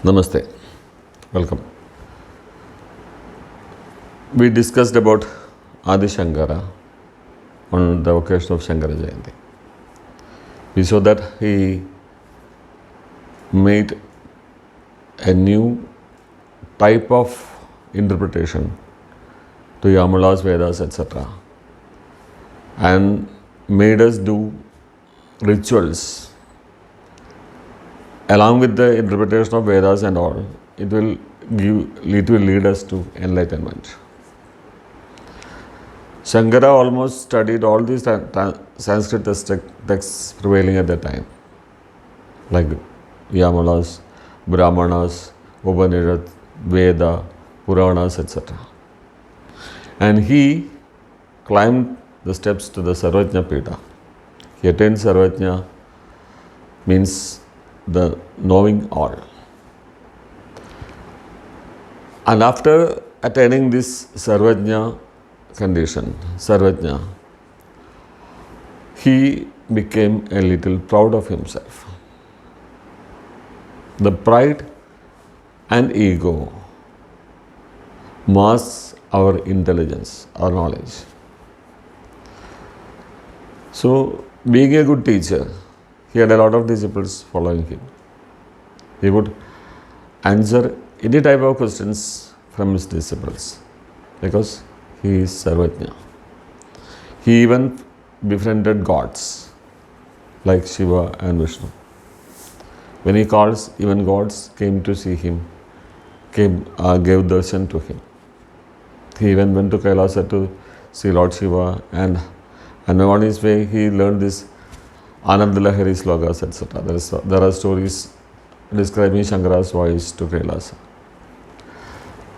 Namaste. Welcome. We discussed about Adi Shankara on the occasion of Shankara Jayanti. We saw that he made a new type of interpretation to Yamala's, Vedas, etc. and made us do rituals along with the interpretation of Vedas and all. It will lead us to enlightenment. Shankara almost studied all these Sanskrit texts prevailing at that time, like Yamalas, Brahmanas, Upanishad, Veda, Puranas, etc. And he climbed the steps to the Sarvajna Pita. He attained Sarvajna, means the knowing all. And after attaining this Sarvajna condition, Sarvajna, he became a little proud of himself. The pride and ego masks our intelligence, our knowledge. So, being a good teacher, he had a lot of disciples following him. He would answer any type of questions from his disciples because he is Sarvajna. He even befriended gods like Shiva and Vishnu. When he calls, even gods came to see him, gave darshan to him. He even went to Kailasa to see Lord Shiva, and on his way he learned this Anandalahari slogas, etc. There are stories describing Shankara's voice to Kailasa.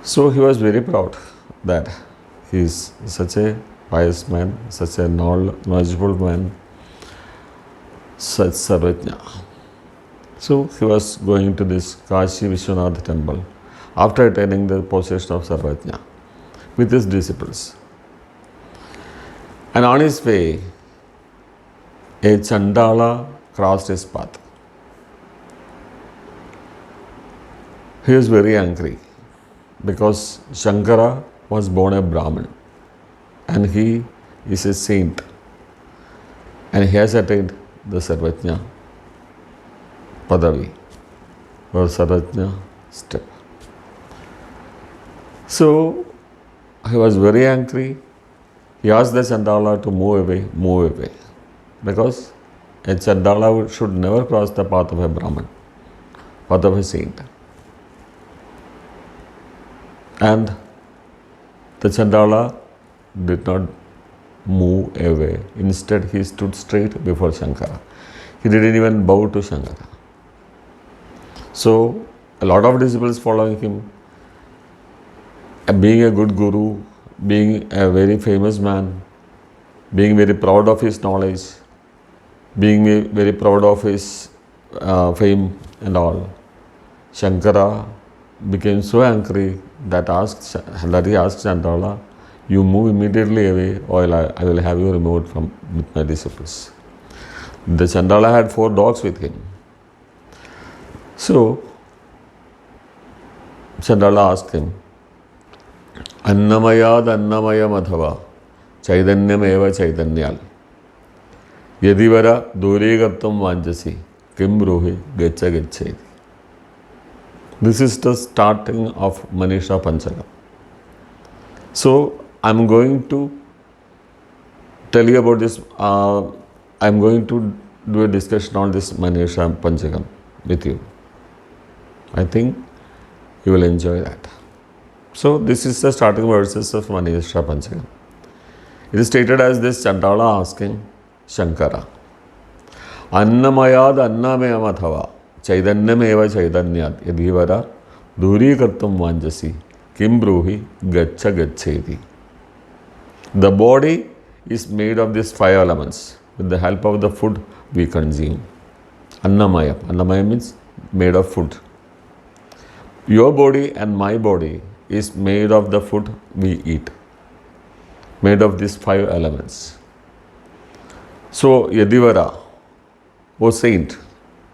So he was very proud that he is such a pious man, such a knowledgeable man, such Sarvajna. So he was going to this Kashi Vishwanath temple after attaining the possession of Sarvajna with his disciples. And on his way, a Chandala crossed his path. He was very angry because Shankara was born a Brahmin and he is a saint and he has attained the Sarvajna Padavi or Sarvajna step. So he was very angry. He asked the Chandala to move away. Because a Chandala should never cross the path of a Brahman, path of a saint. And the Chandala did not move away. Instead, he stood straight before Shankara. He didn't even bow to Shankara. So, a lot of disciples following him, being a good guru, being a very famous man, being very proud of his knowledge, being very proud of his fame and all, Shankara became so angry that he asked Chandala, "You move immediately away, or I will have you removed from with my disciples." The Chandala had 4 dogs with him. So Chandala asked him, "Annamayad annamaya madhava chaitanyam eva chaitanyal yadivara दूरीकर्तुं वाञ्छसि किं ब्रूहि गच्छ गच्छेति." This is the starting of Manisha Panchakam. So I am going to tell you about this. I am going to do a discussion on this Manisha Panchakam with you. I think you will enjoy that. So this is the starting verses of Manisha Panchakam. It is stated as this: Chandala asking Shankara, "Annamayad annamayamathava chaitanyam eva chaitanyat yadivara दूरीकर्तुं वाञ्छसि किं ब्रूहि गच्छ गच्छेति." The body is made of these 5 elements with the help of the food we consume. Annamaya. Annamaya means made of food. Your body and my body is made of the food we eat, made of these 5 elements. So, Yadivara, O saint,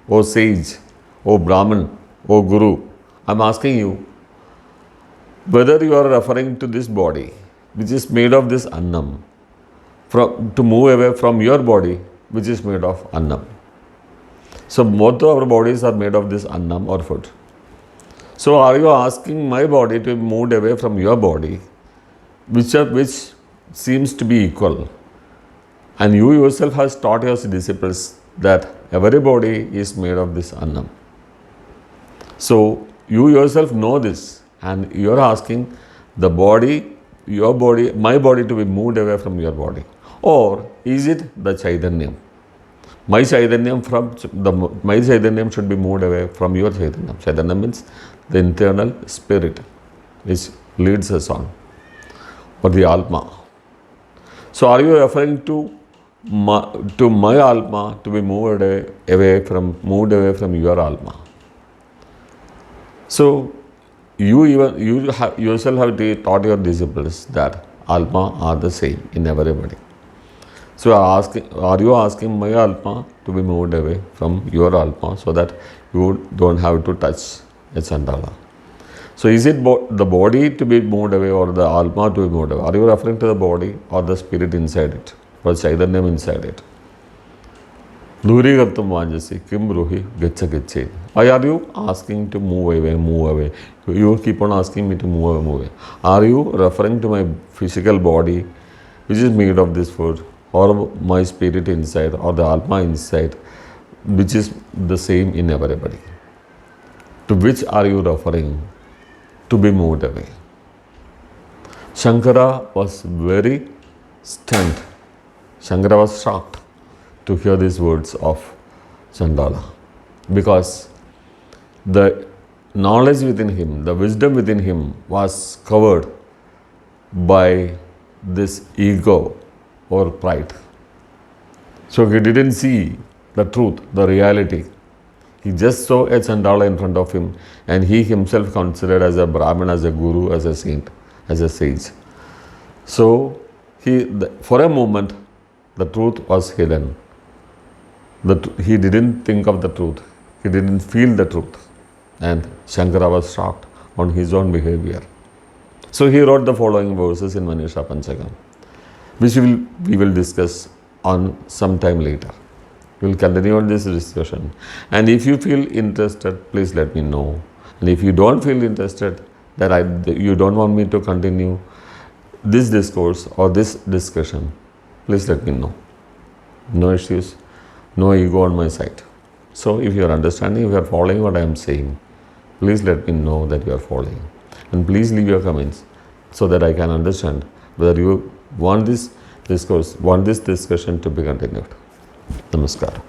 O sage, O Brahman, O Guru, I'm asking you whether you are referring to this body, which is made of this annam, to move away from your body, which is made of annam. So both of our bodies are made of this annam or food. So are you asking my body to be moved away from your body, which seems to be equal? And you yourself has taught your disciples that every body is made of this annam. So you yourself know this, and you are asking the body, your body, my body to be moved away from your body. Or is it the Chaitanyam? My Chaitanyam should be moved away from your Chaitanyam. Chaitanyam means the internal spirit which leads us on, or the Alma. So are you referring to my Alma to be moved away from your Alma? So you yourself have taught your disciples that Alma are the same in everybody. So are you asking my Alma to be moved away from your Alma so that you don't have to touch a Chandala? So is it the body to be moved away or the Alma to be moved away? Are you referring to the body or the spirit inside it, or Chaitanyam inside it? Dhurigartam Vajasi Kim Ruhi Gacha Gache. Why are you asking to move away? You keep on asking me to move away. Are you referring to my physical body, which is made of this food, or my spirit inside, or the Alma inside, which is the same in everybody? To which are you referring to be moved away? Shankara was very stunned. Shankara was shocked to hear these words of Chandala, because the knowledge within him, the wisdom within him was covered by this ego or pride. So he didn't see the truth, the reality. He just saw a Chandala in front of him, and he himself considered as a Brahmin, as a guru, as a saint, as a sage. So for a moment, the truth was hidden. He didn't think of the truth. He didn't feel the truth. And Shankara was shocked on his own behavior. So he wrote the following verses in Manisha Panchakam, which we will discuss on some time later. We will continue on this discussion. And if you feel interested, please let me know. And if you don't feel interested, that you don't want me to continue this discourse or this discussion, please let me know. No issues, no ego on my side. So if you are understanding, if you are following what I am saying, please let me know that you are following. And please leave your comments so that I can understand whether you want this discourse, want this discussion to be continued. Namaskar.